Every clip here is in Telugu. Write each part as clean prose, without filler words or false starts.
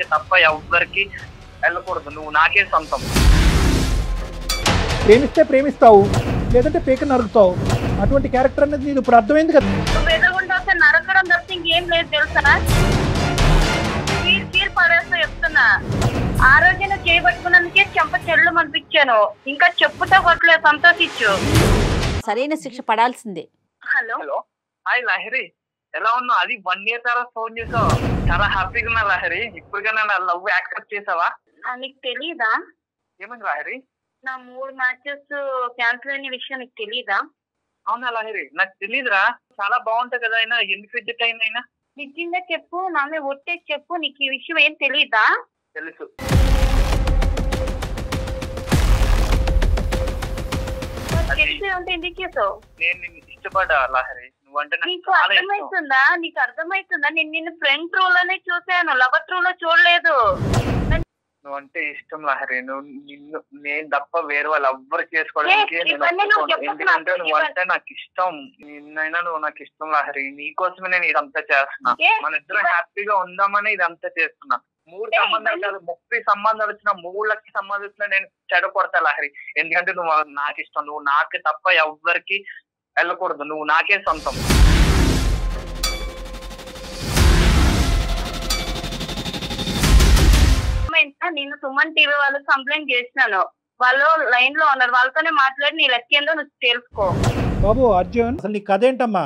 నాకు తప్ప ఎవ్వరికి వెళ్ళకూడదు, నువ్వు నాకే సొంతం. ప్రేమిస్తే ప్రేమిస్తావు, లేదంటే పేక నరుకుతావు. అటువంటి క్యారెక్టర్ అనేది నీకు ఇప్పుడు అర్థమైంది కదా. నువ్వు ఎదుగుంటా వస్తే నరకడం తప్ప ఇంకేం లేదు తెలుసా? చీర్ పడేస్తా చెప్తున్నా. ఆ రోజు నువ్వు చేయబట్టుకున్నందుకే చెంప చెల్లు అనిపించాను. ఇంకా చెప్పుతో కొట్టలేదు, సంతోషించు. సరైన శిక్ష పడాల్సిందే. హలో హలో, హాయ్ లహరి, ఎలా ఉన్నావు? అది 1 year తర్వాత ఫోన్ చేసావు, చాలా హ్యాపీగా ఉన్నా లహరి. ఇప్పుడుగా నా లవ్ యాక్సెప్ట్ చేసావా? నీకు తెలీదా? ఏమైంది లహరి? నా 3 matches క్యాన్సిల్ అయిన విషయం నీకు తెలీదా? అవునా లహరి, నాకు తెలీదురా. చాలా బాగుంటది కదా, అయినా ఎందుకు రిజెక్ట్ అయిందైనా? నిజంగా చెప్పు, నా మీద ఒట్టేసి చెప్పు, నీకు ఈ విషయం ఏం తెలీదా? తెలుసు. తెలిసి ఉంటే ఎందుకు చేసావు? నేను నిన్ను ఇష్టపడ్డా లహరి, నువ్వంటే నాకు నీకు చాలా ఇష్టం. అర్థమవుతుందా? నేను నిన్ను ఫ్రెండ్ ట్రూ లోనే చూసాను, లవర్ ట్రూ లో చూడలేదు. నువ్వంటే ఇష్టం లహరి, నేను తప్ప వేరే వాళ్ళు ఎవ్వరు చేసుకోవడానికి ఎందుకంటే నువ్వంటే నాకు ఇష్టం. నిన్నైనా నువ్వు నాకు ఇష్టం లహరి, నీకోసమే నేను ఇదంతా చేస్తున్నా. మన ఇద్దరం హ్యాపీగా ఉందామని ఇదంతా చేస్తున్నా. 3 సంబంధాలు కాదు, 30 సంబంధాలు వచ్చినా, 3 లక్షల సంబంధాలు వచ్చినా నేను చెడగొడతా లహరి. ఎందుకంటే నువ్వు నాకు ఇష్టం, నువ్వు నాకు తప్ప ఎవ్వరికి వెళ్ళకూడదు, నువ్వు నాకే సొంతం. నేను సుమన్ టీవీ వాళ్ళకి కంప్లైంట్ చేసినాను, వాళ్ళు లైన్ లో ఉన్నారు, వాళ్ళతోనే మాట్లాడి నీ లెక్క ఏందో నువ్వు తెలుసుకో. బాబు అర్జున్, అసలు నీ కథ ఏంటమ్మా?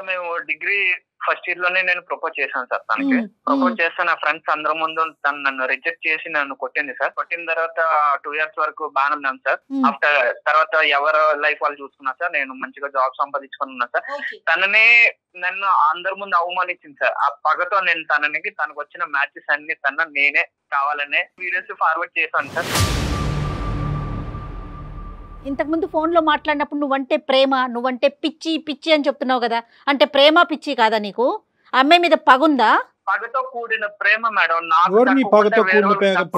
మేము డిగ్రీ ఫస్ట్ ఇయర్ లోనే నేను ప్రపోజ్ చేశాను సార్ తనకి. ప్రపోజ్ చేస్తే నా ఫ్రెండ్స్ అందరి ముందు తను నన్ను రిజెక్ట్ చేసి నన్ను కొట్టింది సార్. కొట్టిన తర్వాత 2 years వరకు బాగానే ఉన్నాను సార్. ఆఫ్టర్ తర్వాత ఎవరు లైఫ్ వాళ్ళు చూసుకున్నా సార్, నేను మంచిగా జాబ్ సంపాదించుకుని ఉన్నా సార్. తననే నన్ను అందరి ముందు అవమానించింది సార్. ఆ పగతో నేను తనకు వచ్చిన మ్యాచెస్ అన్ని నేనే కావాలనే వీడియోస్ ఫార్వర్డ్ చేశాను సార్. ఇంతకుముందు ఫోన్లో మాట్లాడినప్పుడు నువ్వంటే ప్రేమ, నువ్వంటే పిచ్చి పిచ్చి అని చెప్తున్నావు కదా, అంటే ప్రేమ పిచ్చి కాదా నీకు? అమ్మాయి మీద పగుందా? పగతో కూడిన ప్రేమ మేడం.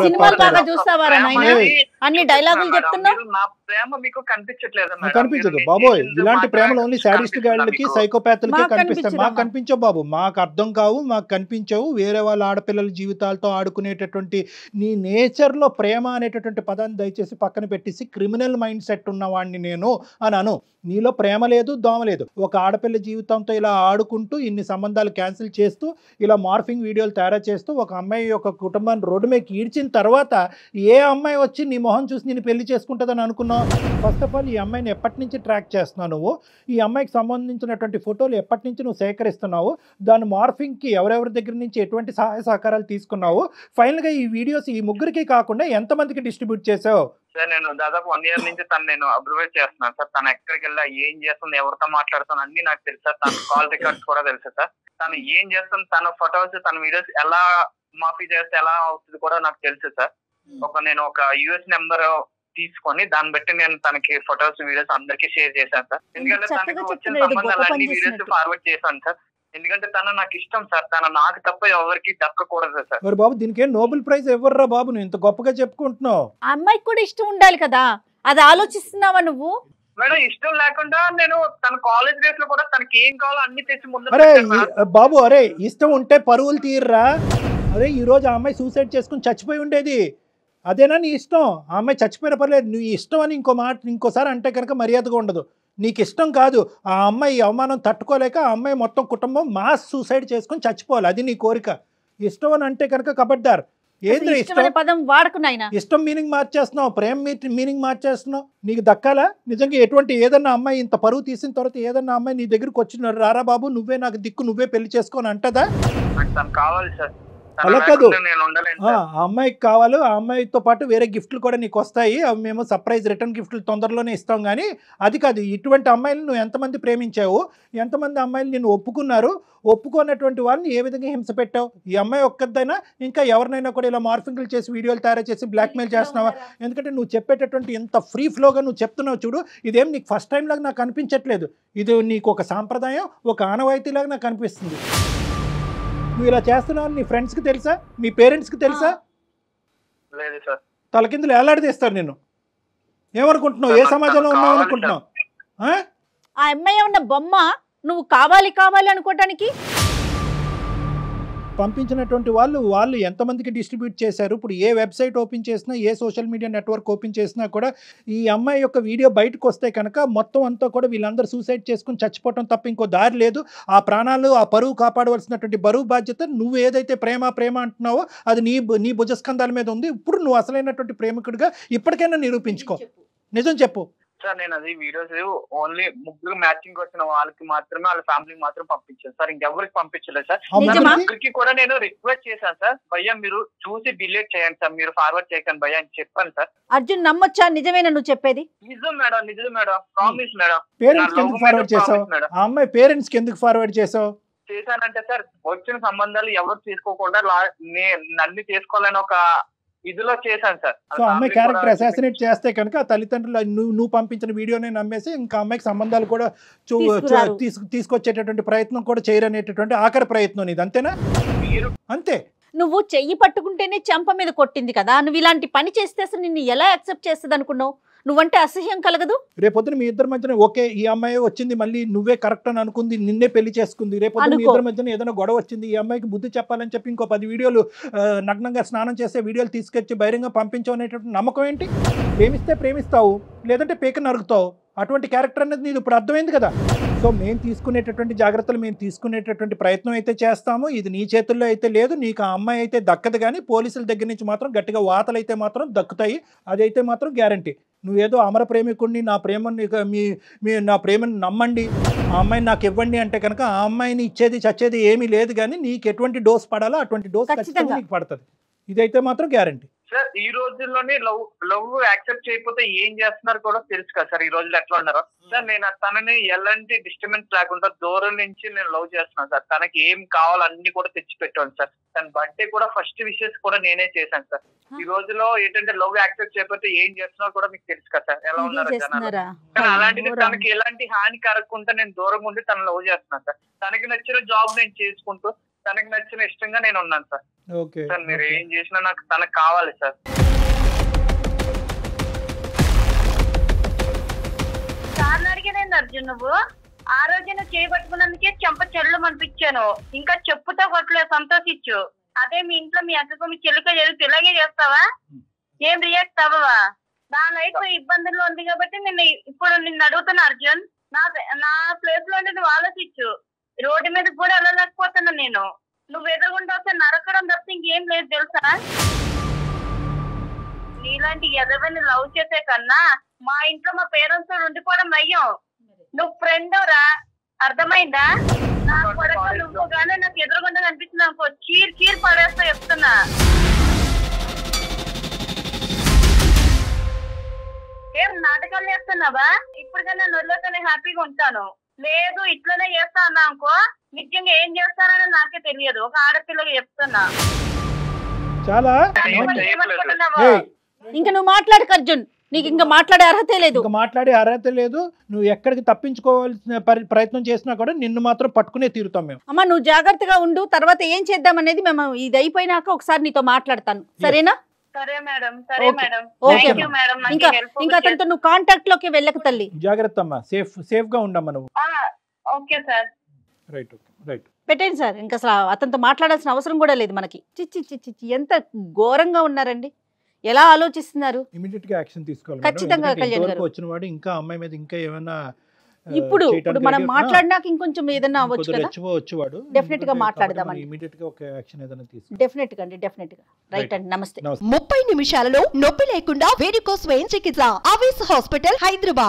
సినిమాలు చూస్తావారా నాయన? అన్ని డైలాగులు చెప్తున్నావు. నా ప్రేమ మీకు కనిపించట్లేదు? కనిపించదు బాబోయ్. ఇలాంటి ప్రేమలు ఓన్లీ సాడిస్ట్ గాళ్ళకి, సైకోపాత్లకి కనిపిస్తాయి. మాకు కనిపించవు బాబు, మాకు అర్థం కావు, మాకు కనిపించవు. వేరే వాళ్ళ ఆడపిల్లల జీవితాలతో ఆడుకునేటటువంటి నీ నేచర్లో ప్రేమ అనేటటువంటి పదాన్ని దయచేసి పక్కన పెట్టేసి క్రిమినల్ మైండ్ సెట్ ఉన్నవాడిని నేను అని అను. నీలో ప్రేమ లేదు, దోమ లేదు. ఒక ఆడపిల్ల జీవితంతో ఇలా ఆడుకుంటూ ఇన్ని సంబంధాలు క్యాన్సిల్ చేస్తూ ఇలా మార్ఫింగ్ వీడియోలు తయారు చేస్తూ ఒక అమ్మాయి యొక్క కుటుంబాన్ని రోడ్డు మీద ఈడ్చిన తర్వాత ఏ అమ్మాయి వచ్చి నీ మొహం చూసి నేను పెళ్లి చేసుకుంటుందని అనుకున్నావు? ఫస్ట్ ఆఫ్ ఆల్ ఈ అమ్మాయిని ఎప్పటి నుంచి ట్రాక్ చేస్తున్నావు నువ్వు? ఈ అమ్మాయికి సంబంధించినటువంటి ఫోటోలు ఎప్పటి నుంచి నువ్వు సేకరిస్తున్నావు? దాని మార్ఫింగ్కి ఎవరెవరి దగ్గర నుంచి ఎటువంటి సహాయ సహకారాలు తీసుకున్నావు? ఫైనల్గా ఈ వీడియోస్ ఈ ముగ్గురికి కాకుండా ఎంతమందికి డిస్ట్రిబ్యూట్ చేసావు? సార్ నేను దాదాపు 1 year నుంచి నేను అబ్జర్వ్ చేస్తున్నాను సార్. తను ఎక్కడికి వెళ్ళా, ఏం చేస్తుంది, ఎవరితో మాట్లాడుతుంది అన్ని నాకు తెలుసు సార్. తన కాల్ రికార్డ్స్ కూడా తెలుసు సార్. తను ఏం చేస్తుంది, తన ఫొటోస్, తన వీడియోస్ ఎలా మాఫీ చేస్తే ఎలా అవుతుంది కూడా నాకు తెలుసు సార్. నేను ఒక US నెంబర్ తీసుకొని దాన్ని బట్టి నేను తనకి ఫొటోస్, వీడియోస్ అందరికి షేర్ చేశాను సార్. ఎందుకంటే తనకి వచ్చిన సంబంధాలన్నీ వీడియోస్ ఫార్వర్డ్ చేశాను సార్. ఎందుకంటే తను నాకు ఇష్టం సార్, తను నాకు తప్ప ఎవరికి దక్కకూడదు సార్. మరి బాబు దీనికి నోబెల్ ప్రైజ్ ఎవర్రా బాబు, నువ్వు ఇంత గొప్పగా చెప్పుకుంటున్నావు? ఆ అమ్మాయికి కూడా ఇష్టం ఉండాలి కదా, అది ఆలోచిస్తున్నావా నువ్వు? మేడం ఇష్టం లేకుండా నేను తన కాలేజ్ డేస్ లో కూడా తనకి ఏం కావాలో అన్ని తెచ్చి ముందు. అరే బాబు, అరే ఇష్టం ఉంటే పరువులు తీర్రా. అరే ఈ రోజు ఆ అమ్మాయి సూసైడ్ చేసుకుని చచ్చిపోయి ఉండేది, అదేనా నీ ఇష్టం? ఆ అమ్మాయి చచ్చిపోయిన పర్లేదు, నువ్వు ఇష్టం అని ఇంకోసారి అంటే కనుక మర్యాదగా ఉండదు. నీకు ఇష్టం కాదు, ఆ అమ్మాయి అవమానం తట్టుకోలేక ఆ అమ్మాయి మొత్తం కుటుంబం మాస్ సూసైడ్ చేసుకుని చచ్చిపోవాలి, అది నీ కోరిక. ఇష్టం అని అంటే కనుక కబడ్డారు. ఏంద్ర ఇష్టం మీనింగ్ మార్చేస్తున్నావు, ప్రేమ మీనింగ్ మార్చేస్తున్నావు. నీకు దక్కాలా నిజంగా? ఏదన్నా అమ్మాయి ఇంత పరువు తీసిన తర్వాత ఏదన్నా అమ్మాయి నీ దగ్గరికి వచ్చిన రారా బాబు నువ్వే నాకు దిక్కు, నువ్వే పెళ్లి చేసుకొని అంటదా? కావాలి సార్, అలా కాదు. ఆ అమ్మాయికి కావాలి, ఆ అమ్మాయితో పాటు వేరే గిఫ్ట్లు కూడా నీకు వస్తాయి, అవి మేము సర్ప్రైజ్ రిటర్న్ గిఫ్ట్లు తొందరలోనే ఇస్తాం. కానీ అది కాదు, ఇటువంటి అమ్మాయిలు నువ్వు ఎంతమంది ప్రేమించావు, ఎంతమంది అమ్మాయిలు నిన్ను ఒప్పుకున్నారు, ఒప్పుకున్నటువంటి వాళ్ళని ఏ విధంగా హింస పెట్టావు? ఈ అమ్మాయి ఒక్కదైనా ఇంకా ఎవరినైనా కూడా ఇలా మార్ఫింగ్లు చేసి వీడియోలు తయారు చేసి బ్లాక్మెయిల్ చేస్తున్నావా? ఎందుకంటే నువ్వు చెప్పేటటువంటి ఎంత ఫ్రీ ఫ్లోగా నువ్వు చెప్తున్నావు చూడు, ఇదేం నీకు ఫస్ట్ టైం లాగా నాకు అనిపించట్లేదు. ఇది నీకు ఒక సాంప్రదాయం, ఒక ఆనవాయితీలాగా నాకు అనిపిస్తుంది. నువ్వు ఇలా చేస్తున్నావు నీ ఫ్రెండ్స్కి తెలుసా, మీ పేరెంట్స్కి తెలుసా? లేదు సార్. తలకిందులు ఏలాడదీస్తారు నేను. ఏమనుకుంటున్నావు, ఏ సమాజంలో ఉన్నావు అనుకుంటున్నావు? ఆ అమ్మాయి ఉన్న బొమ్మ నువ్వు కావాలి కావాలి అనుకోవటానికి పంపించినటువంటి వాళ్ళు ఎంతమందికి డిస్ట్రిబ్యూట్ చేశారు? ఇప్పుడు ఏ వెబ్సైట్ ఓపెన్ చేసినా, ఏ సోషల్ మీడియా నెట్వర్క్ ఓపెన్ చేసినా కూడా ఈ అమ్మాయి యొక్క వీడియో బయటకు వస్తే కనుక మొత్తం అంతా కూడా వీళ్ళందరూ సూసైడ్ చేసుకుని చచ్చిపోవటం తప్ప ఇంకో దారి లేదు. ఆ ప్రాణాలు, ఆ పరువు కాపాడవలసినటువంటి బరువు బాధ్యత నువ్వు ఏదైతే ప్రేమ అంటున్నావో అది నీ భుజస్కంధాల మీద ఉంది. ఇప్పుడు నువ్వు అసలైనటువంటి ప్రేమికుడిగా ఇప్పటికైనా నిరూపించుకో. నిజం చెప్పు. సార్ నేను అది వీడియోస్ ఓన్లీ ముగ్గురు మ్యాచింగ్ వచ్చిన వాళ్ళకి మాత్రమే, వాళ్ళ ఫ్యామిలీకి మాత్రం పంపించాను సార్, ఇంకెవరికి పంపించలేదు సార్. ముగ్గురికి కూడా నేను రిక్వెస్ట్ చేశాను సార్, భయ్యా మీరు చూసి డిలీట్ చేయండి సార్, మీరు ఫార్వర్డ్ చేయకండి భయ్యా అని చెప్పాను సార్. అర్జున్ నమ్మొచ్చా? నిజమేనా నువ్వు చెప్పేది? నిజం మేడం, నిజం మేడం, ప్రామిస్ మేడం. పేరెంట్స్ కి ఎందుకు ఫార్వర్డ్ చేసావు? ఆ అమ్మాయి పేరెంట్స్ కి ఎందుకు ఫార్వర్డ్ చేసావు? చేశానంటే సార్ వచ్చిన సంబంధాలు ఎవరు తీసుకోకుండా నన్ను చేసుకోవాలని ఒక ఇదిలో చేశాను సార్. సో అమ్మాయి క్యారెక్టర్ అసాసినేట్ చేస్తే కనుక ఆ తల్లిదండ్రులు నువ్వు పంపించిన వీడియోనే నమ్మేసి ఇంకా అమ్మాయికి సంబంధాలు కూడా తీసుకొచ్చేటటువంటి ప్రయత్నం కూడా చేయరనేటటువంటి ఆఖరి ప్రయత్నం ఇది, అంతేనా? అంతే. నువ్వు చెయ్యి పట్టుకుంటేనే చెంప మీద కొట్టింది కదా, నువ్వు ఇలాంటి పని చేస్తే అసలు నిన్ను ఎలా యాక్సెప్ట్ చేస్తుంది అనుకున్నావు? నువ్వంటే అసహ్యం కలగదు? రేపొద్దున మీ ఇద్దరి మధ్యన ఓకే ఈ అమ్మాయి వచ్చింది, మళ్ళీ నువ్వే కరెక్ట్ అని అనుకుంది, నిన్నే పెళ్లి చేసుకుంది, రేపొద్దున మీ ఇద్దరి మధ్యన ఏదైనా గొడవ వచ్చింది, ఈ అమ్మాయికి బుద్ధి చెప్పాలని చెప్పి ఇంకో 10 వీడియోలు నగ్నంగా స్నానం చేసే వీడియోలు తీసుకొచ్చి బహిరంగ పంపించవు అనేటువంటి నమ్మకం ఏంటి? ప్రేమిస్తే ప్రేమిస్తావు, లేదంటే పేక నరుగుతావు. అటువంటి క్యారెక్టర్ అనేది నీది ఇప్పుడు అర్థమైంది కదా. సో మేము తీసుకునేటటువంటి జాగ్రత్తలు మేము తీసుకునేటటువంటి ప్రయత్నం అయితే చేస్తాము. ఇది నీ చేతుల్లో అయితే లేదు, నీకు ఆ అమ్మాయి అయితే దక్కదు. కానీ పోలీసుల దగ్గర నుంచి మాత్రం గట్టిగా వాతలు అయితే మాత్రం దక్కుతాయి, అదైతే మాత్రం గ్యారంటీ. నువ్వేదో అమర ప్రేమికుడిని, నా ప్రేమని నమ్మండి, ఆ అమ్మాయిని నాకు ఇవ్వండి అంటే కనుక ఆ అమ్మాయిని ఇచ్చేది చచ్చేది ఏమీ లేదు. కానీ నీకు ఎటువంటి డోస్ పడాలో అటువంటి డోస్ ఖచ్చితంగా నీకు పడుతుంది, ఇదైతే మాత్రం గ్యారంటీ. సార్ ఈ రోజుల్లోనే లవ్ యాక్సెప్ట్ చేయకపోతే ఏం చేస్తున్నారు కూడా తెలుసు కదా సార్. ఈ రోజులు ఎట్లా ఉన్నారు సార్, నేను తనని ఎలాంటి డిస్టర్బెన్స్ లేకుండా దూరం నుంచి నేను లవ్ చేస్తున్నాను సార్. తనకి ఏం కావాలో అన్ని కూడా తెచ్చి పెట్టాను సార్. తన బర్త్డే కూడా ఫస్ట్ విషెస్ కూడా నేనే చేశాను సార్. ఈ రోజులో ఏంటంటే లవ్ యాక్సెప్ట్ చేయకపోతే ఏం చేస్తున్నారో కూడా మీకు తెలుసు కదా సార్, ఎలా ఉన్నారు జనాలు. కానీ అలాంటిది తనకి ఎలాంటి హాని కలగకుండా నేను దూరంగా ఉండి తను లవ్ చేస్తున్నాను సార్. తనకి నచ్చిన జాబ్ నేను చేసుకుంటూ తనకి నచ్చిన ఇష్టంగా నేను ఉన్నాను సార్. సార్ మీరు ఏం చేసినా నాకు తనకు కావాలి సార్. సార్ అడిగేదేంది అర్జున్, నువ్వు ఆ రోజు నువ్వు చేయబట్టుకున్నందుకే చెంప చెల్లు అనిపించాను, ఇంకా చెప్పుతో కొట్టలేదు, సంతోషించు. అదే మీ ఇంట్లో మీ అక్కకు మీ చెల్లికో జరిగితే ఇలాగే చేస్తావా? ఏం రియాక్ట్ అవ్వవా? నా లైఫ్ ఇబ్బందుల్లో ఉంది కాబట్టి ఇప్పుడు నిన్ను అడుగుతున్నా అర్జున్, నా ప్లేస్ లో నువ్వు ఆలోచించు. రోడ్డు మీద కూడా వెళ్ళలేకపోతున్నా నేను, నువ్వు ఎదురుగుండా వస్తే నరకడం తప్ప ఇంకేం లేదు తెలుసా? నీలాంటి ఎదవని లవ్ చేసే కన్నా మా ఇంట్లో మా పేరెంట్స్ ఉండిపోవడం నయ్యం. నువ్వు ఫ్రెండ్ రా, అర్థమైందా? నా కొడుకు నువ్వు గానే నాకు ఎదురుగుండా కనిపిస్తుంది అనుకో, చీర్ పడేస్తా చెప్తున్నా. ఏం నాటకాలు చేస్తున్నావా? ఇప్పటికన్నా నొల్లతోనే హ్యాపీగా ఉంటాను. లేదు ఇట్లనే చేస్తా అన్నా అనుకో, నిజంగా ఏం చేస్తానని నాకే తెలియదు. ఒక ఆడపిల్లగా చెప్తున్నా. చాలా ఇంకా నువ్వు మాట్లాడక అర్జున్, నీకు ఇంకా మాట్లాడే అర్హతే లేదు. మాట్లాడే అర్హత లేదు. నువ్వు ఎక్కడికి తప్పించుకోవాల్సిన ప్రయత్నం చేసినా కూడా నిన్ను మాత్రం పట్టుకునే తీరుతాం మేము. అమ్మా నువ్వు జాగ్రత్తగా ఉండు, తర్వాత ఏం చేద్దాం అనేది మేము ఇది అయిపోయినాక ఒకసారి నీతో మాట్లాడతాను, సరేనా? సరే మేడం, సరే మేడం. ఇంకా అతనితో నువ్వు కాంటాక్ట్ లోకి వెళ్ళక తల్లి. జాగ్రత్త అమ్మా, సేఫ్ గా ఉండమ్మా నువ్వు. Okay sir. రైట్ పెట్టండి సార్, ఇంకా అసలు అతనితో మాట్లాడాల్సిన అవసరం కూడా లేదు మనకి. చిచ్చి ఎంత ఘోరంగా ఉన్నారండి, ఎలా ఆలోచిస్తున్నారు? ఇమిడియట్ గా యాక్షన్ తీసుకోవాలి ఖచ్చితంగా. కళ్యాణ్ గారు వచ్చిన వాడు ఇంకా అమ్మాయి మీద ఇంకా ఏమైనా ఇప్పుడు మనం మాట్లాడినాక ఇంకొంచెం ఏదైనా అవ్వచ్చు కదా, డెఫినెట్ గా మాట్లాడదామండి. ఇమిడియట్ గా ఒక యాక్షన్ ఏదైనా తీసుకో. డెఫినెట్ గా రైట్ అండి. నమస్తే. 30 నిమిషాలలో నొప్పి లేకుండా వేడికోస్ వెయిన్ చికిత్స, ఆవేశ హాస్పిటల్, హైదరాబాద్.